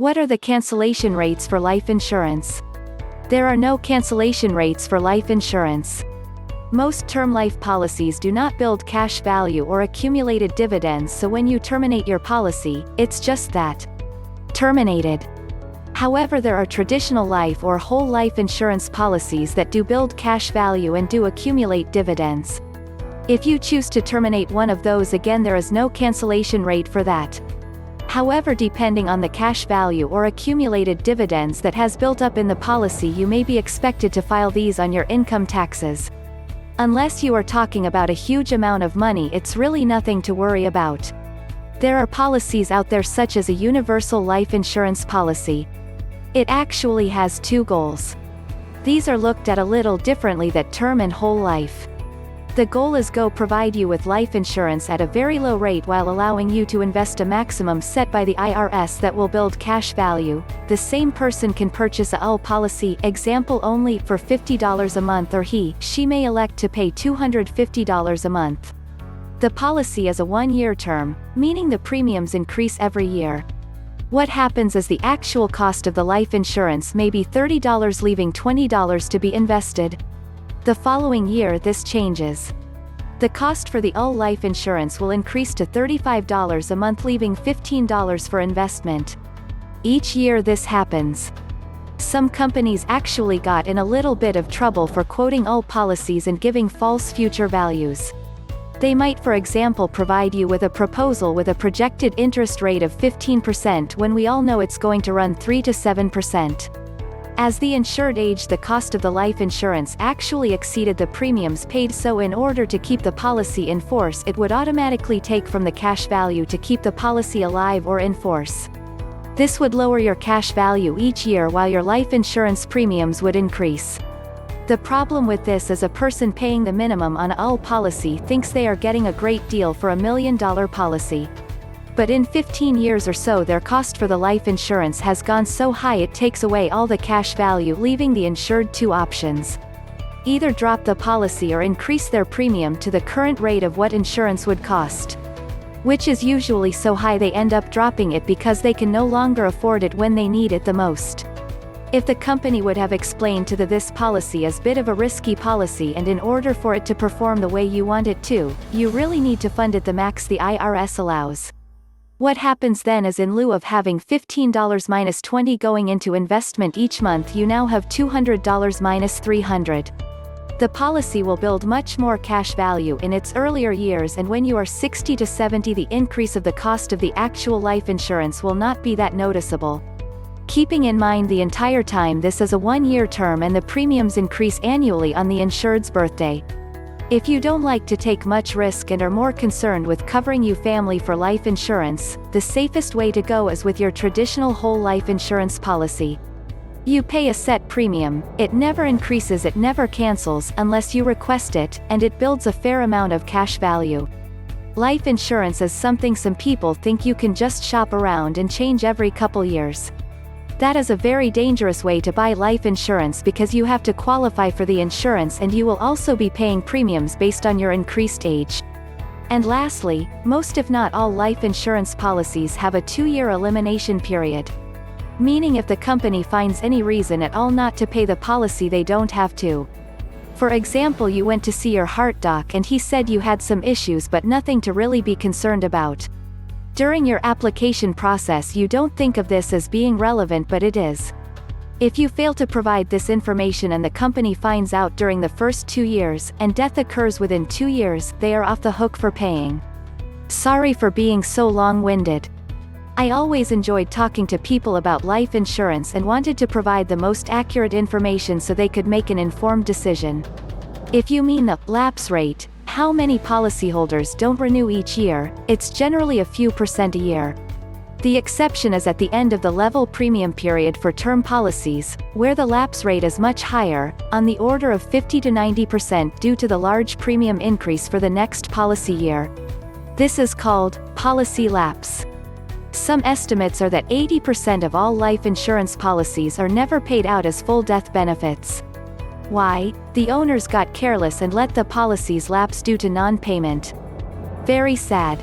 What are the cancellation rates for life insurance? There are no cancellation rates for life insurance. Most term life policies do not build cash value or accumulated dividends, so when you terminate your policy, it's just that. Terminated. However, there are traditional life or whole life insurance policies that do build cash value and do accumulate dividends. If you choose to terminate one of those, again, there is no cancellation rate for that. However, depending on the cash value or accumulated dividends that has built up in the policy, you may be expected to file these on your income taxes. Unless you are talking about a huge amount of money, it's really nothing to worry about. There are policies out there such as a universal life insurance policy. It actually has two goals. These are looked at a little differently than term and whole life. The goal is to provide you with life insurance at a very low rate while allowing you to invest a maximum set by the IRS that will build cash value. The same person can purchase a whole policy, example only, for $50 a month, or she may elect to pay $250 a month. The policy is a one-year term, meaning the premiums increase every year. What happens is the actual cost of the life insurance may be $30, leaving $20 to be invested. The following year this changes. The cost for the all life insurance will increase to $35 a month, leaving $15 for investment. Each year this happens. Some companies actually got in a little bit of trouble for quoting all policies and giving false future values. They might, for example, provide you with a proposal with a projected interest rate of 15% when we all know it's going to run 3 to 7%. As the insured aged, the cost of the life insurance actually exceeded the premiums paid, so in order to keep the policy in force, it would automatically take from the cash value to keep the policy alive or in force. This would lower your cash value each year while your life insurance premiums would increase. The problem with this is a person paying the minimum on a whole policy thinks they are getting a great deal for $1 million policy. But in 15 years or so, their cost for the life insurance has gone so high it takes away all the cash value, leaving the insured two options. Either drop the policy or increase their premium to the current rate of what insurance would cost. Which is usually so high they end up dropping it because they can no longer afford it when they need it the most. If the company would have explained to this policy is a bit of a risky policy, and in order for it to perform the way you want it to, you really need to fund it the max the IRS allows. What happens then is, in lieu of having $15 minus $20 going into investment each month, you now have $200 minus $300. The policy will build much more cash value in its earlier years, and when you are 60 to 70, the increase of the cost of the actual life insurance will not be that noticeable. Keeping in mind the entire time this is a one-year term and the premiums increase annually on the insured's birthday. If you don't like to take much risk and are more concerned with covering your family for life insurance, the safest way to go is with your traditional whole life insurance policy. You pay a set premium, it never increases, it never cancels unless you request it, and it builds a fair amount of cash value. Life insurance is something some people think you can just shop around and change every couple years. That is a very dangerous way to buy life insurance, because you have to qualify for the insurance and you will also be paying premiums based on your increased age. And lastly, most if not all life insurance policies have a 2-year elimination period. Meaning if the company finds any reason at all not to pay the policy, they don't have to. For example, you went to see your heart doc and he said you had some issues but nothing to really be concerned about. During your application process you don't think of this as being relevant, but it is. If you fail to provide this information and the company finds out during the first 2 years, and death occurs within 2 years, they are off the hook for paying. Sorry for being so long-winded. I always enjoyed talking to people about life insurance and wanted to provide the most accurate information so they could make an informed decision. If you mean the lapse rate, how many policyholders don't renew each year, it's generally a few percent a year. The exception is at the end of the level premium period for term policies, where the lapse rate is much higher, on the order of 50 to 90% due to the large premium increase for the next policy year. This is called policy lapse. Some estimates are that 80% of all life insurance policies are never paid out as full death benefits. Why? The owners got careless and let the policies lapse due to non-payment. Very sad.